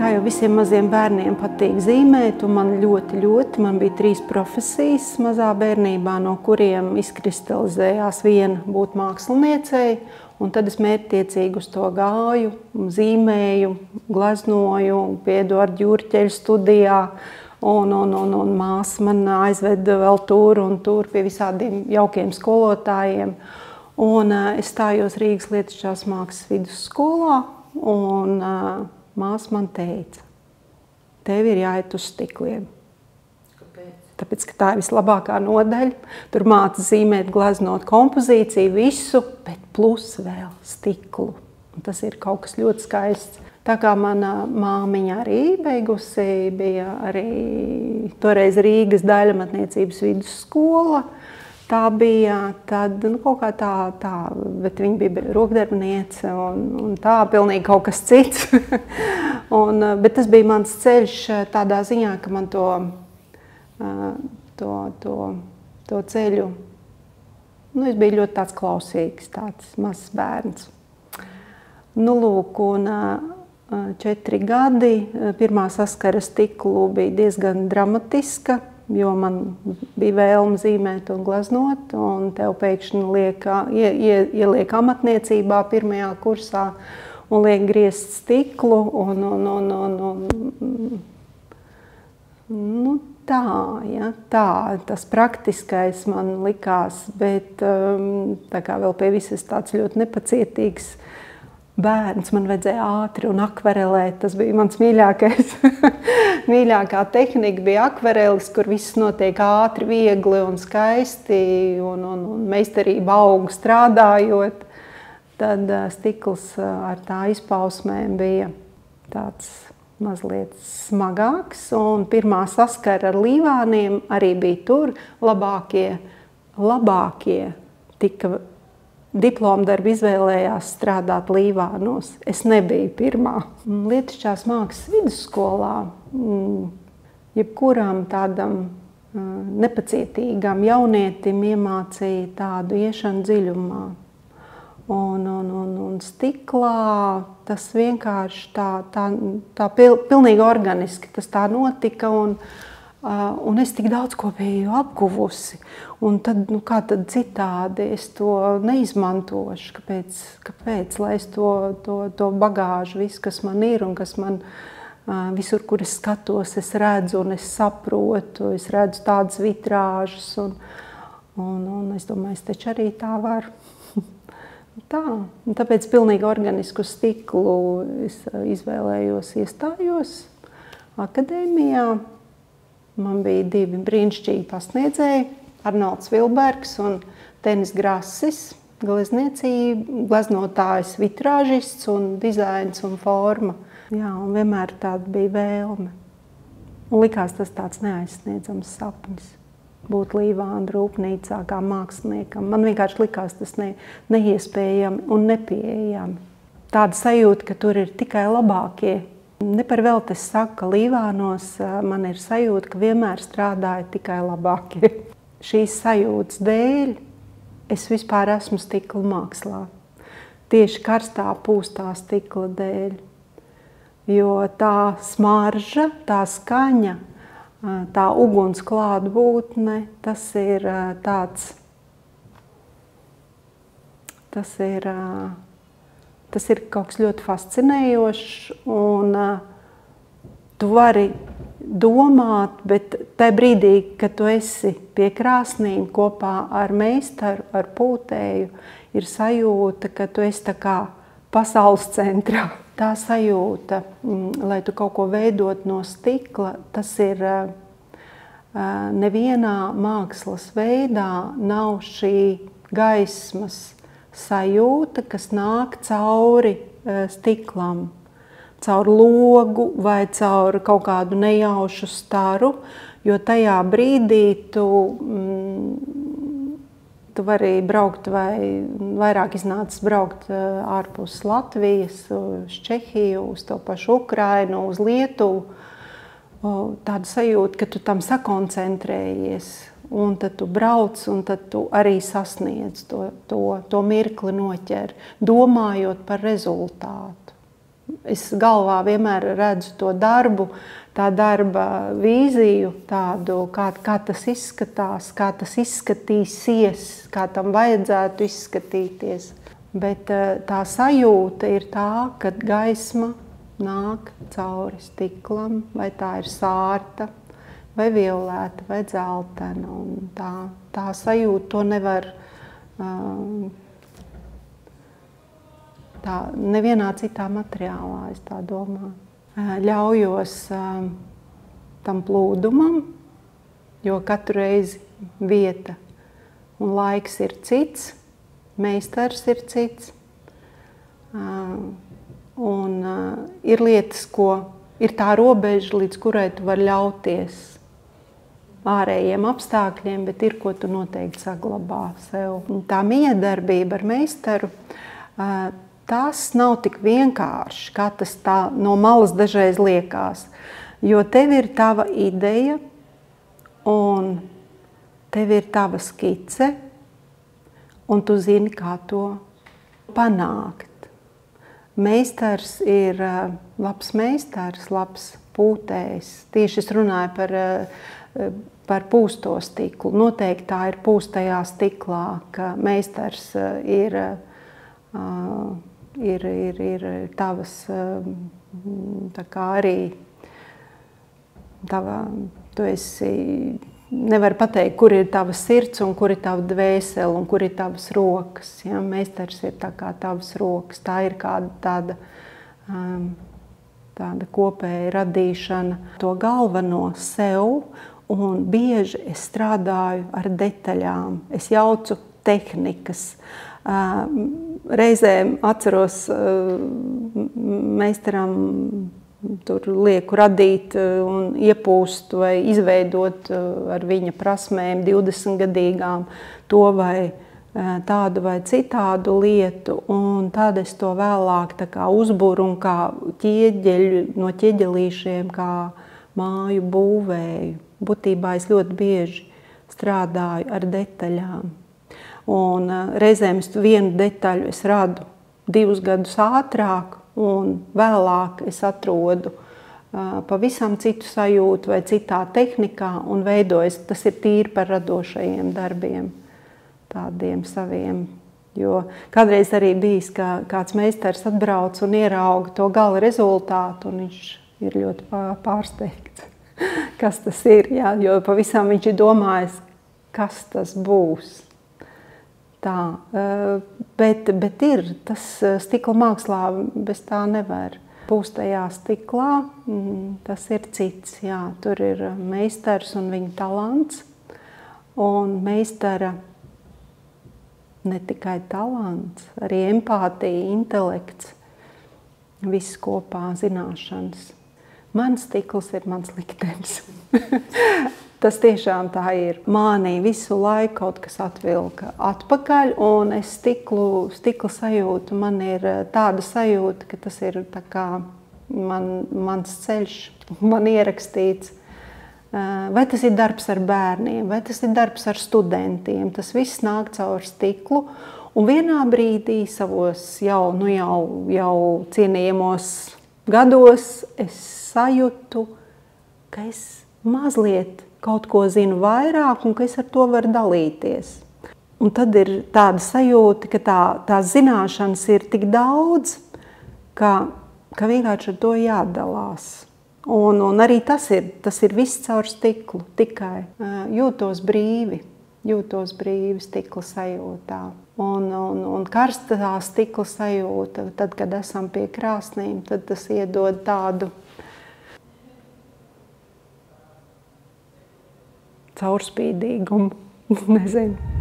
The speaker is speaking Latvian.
Kā jau visiem maziem bērniem patīk zīmēt, un man man bija 3 profesijas mazā bērnībā, no kuriem izkristalizējās viena būt māksliniecei, un tad es mērķtiecīgi uz to gāju, zīmēju, gleznoju, pie Eduarda Jurķeļa studijā, un māsa man aizveda vēl tur pie visādiem jaukiem skolotājiem. Un es stājos Rīgas Lietišķās mākslas vidusskolā, un māsa man teica, tev ir jāiet uz stikliem. Kāpēc? Tāpēc, ka tā ir vislabākā nodaļa. Tur māca zīmēt, gleznot kompozīciju, visu, bet plus vēl stiklu. Un tas ir kaut kas ļoti skaists. Tā kā mana māmiņa arī beigusi, bija arī toreiz Rīgas daļamatniecības vidusskola. Tā bija tad, kaut kā tā, bet viņa bija rokdarbniece un tā, pilnīgi kaut kas cits. Bet tas bija mans ceļš tādā ziņā, ka man to ceļu, es biju ļoti tāds klausīgs, tāds mazs bērns. Lūk, un 4 gadi, pirmā saskara stiklu bija diezgan dramatiska, jo man bija vēlme zīmēt un gleznot, un tev pēkšņi ieliek amatniecībā pirmajā kursā un liek griezt stiklu, tā, tas praktiskais man likās, bet tā kā vēl pie visas tāds ļoti nepacietīgs bērns, man vajadzēja ātri un akvarelēt, tas bija mans mīļākais. Mīļākā tehnika bija akvarelis, kur viss notiek ātri, viegli un skaisti, un meistarība aug strādājot. Tad stikls ar tā izpausmēm bija tāds mazliet smagāks, un pirmā saskara ar līvāniem arī bija tur. Labākie tika diplomdarbu izvēlējās strādāt līvānos. Es nebiju pirmā. Lietišķās mākslas vidusskolā jebkuram tādam nepacietīgam jaunietim iemācīja tādu iešanu dziļumā. Un stiklā tas vienkārši tā pilnīgi organiski tas tā notika, un es tik daudz ko biju apguvusi. Un tad, kā tad citādi, es to neizmantošu. Kāpēc? Lai es to bagāžu, visu, kas man ir un kas man visur, kur es skatos, es redzu un es saprotu, es redzu tādas vitrāžas. Un es domāju, es taču arī tā varu. Tā. Un tāpēc pilnīgi organisku stiklu es izvēlējos, iestājos akadēmijā. Man bija 2 brīnišķīgi pasniedzēji, Arnolds Vilbergs un Tenis Grasis, gleznotājs, vitrāžists un dizains un forma. Jā, un vienmēr tāda bija vēlme. Un likās tas tāds neaizsniedzams sapnis. Būt līvānu rūpnīcā kā māksliniekam. Man vienkārši likās tas neiespējami un nepieejami. Tāda sajūta, ka tur ir tikai labākie. Ne par velti es saku, ka līvānos man ir sajūta, ka vienmēr strādāja tikai labākie. Šīs sajūtas dēļ es vispār esmu stikla mākslā. Tieši karstā pūstā stikla dēļ. Jo tā smarža, tā skaņa, tā uguns klātbūtne, tas ir tāds, tas ir kaut kas ļoti fascinējošs, un tu vari domāt, bet tajā brīdī, kad tu esi pie krāsnīm kopā ar meistaru, ar pūtēju, ir sajūta, ka tu esi tā kā pasaules centrā. Tā sajūta, lai tu kaut ko veidot no stikla, tas ir nevienā mākslas veidā nav šī gaismas sajūta, kas nāk cauri stiklam, caur logu vai caur kaut kādu nejaušu staru, jo tajā brīdī tu vari braukt vai vairāk iznācis braukt ārpus Latvijas, uz Čehiju, uz to pašu Ukrainu, uz Lietuvu. Tāda sajūta, ka tu tam sakoncentrējies, un tad tu brauc, un tad tu arī sasniedz to mirkli noķer, domājot par rezultātu. Es galvā vienmēr redzu to darbu, tā darba vīziju, tādu, kā tas izskatās, kā tas izskatīsies, kā tam vajadzētu izskatīties. Bet tā sajūta ir tā, kad gaisma nāk cauri stiklam, vai tā ir sārta, vai violēta, vai dzeltena. Un tā sajūta to nevar tā nevienā citā materiālā, es tā domāju. Ļaujos tam plūdumam, jo katru reizi vieta un laiks ir cits, meistars ir cits. Un ir lietas, ir tā robeža, līdz kurai tu vari ļauties ārējiem apstākļiem, bet ir, ko tu noteikti saglabā sev. Un tā miedarbība ar meistaru, tas nav tik vienkārši, kā tas tā no malas dažreiz liekas. Jo tev ir tava ideja, un tev ir tava skice, un tu zini, kā to panākt. Meistars ir labs meistars, labs pūtējs. Tieši es runāju par pūsto stiklu. Noteikti tā ir pūstajā stiklā, ka meistars ir tavas, tā kā arī tu esi, nevar pateikt, kur ir tavas sirds un kur ir tava dvēsele un kur ir tavas rokas. Ja? Meistars ir tā kā tavas rokas. Tā ir kāda tāda kopēja radīšana, to galveno sev, un bieži es strādāju ar detaļām. Es jaucu tehnikas. Reizēm atceros, meistaram tur lieku radīt un iepūst vai izveidot ar viņa prasmēm 20-gadīgām to vai tādu vai citādu lietu, un tad es to vēlāk tā kā uzburu un kā no ķieģelīšiem, kā māju būvēju. Būtībā es ļoti bieži strādāju ar detaļām. Un reizēm vienu detaļu es radu 2 gadus ātrāk, un vēlāk es atrodu pavisam citu sajūtu vai citā tehnikā un veidojas. Tas ir tīri par radošajiem darbiem, tādiem saviem. Jo kādreiz arī bijis, ka kāds meistars atbrauc un ierauga to gala rezultātu, un viņš ir ļoti pārsteigts, kas tas ir. Jā, jo pavisam viņš ir domājis, kas tas būs. Tā, bet ir tas stikla mākslā, bez tā nevar. Pūstajā stiklā tas ir cits. Jā, tur ir meistars un viņa talants. Un meistara ne tikai talants, arī empātija, intelekts, viss kopā, zināšanas. Mans stikls ir mans liktenis. Tas tiešām tā ir. Mānī visu laiku kaut kas atvilka atpakaļ, un es stikla sajūtu. Man ir tāda sajūta, ka tas ir tā kā mans ceļš, man ierakstīts. Vai tas ir darbs ar bērniem, vai tas ir darbs ar studentiem. Tas viss nāk caur stiklu, un vienā brīdī savos jau cienījamos gados es sajūtu, ka es mazliet kaut ko zinu vairāk un ka es ar to varu dalīties. Un tad ir tāda sajūta, ka tās zināšanas ir tik daudz, ka vienkārši ar to jādalās. Un arī tas ir viss caur stiklu, tikai jūtos brīvi stikla sajūtā. Un karstā stikla sajūta, tad, kad esam pie krāsnīm, tad tas iedod tādu caurspīdīgumu, nezinu.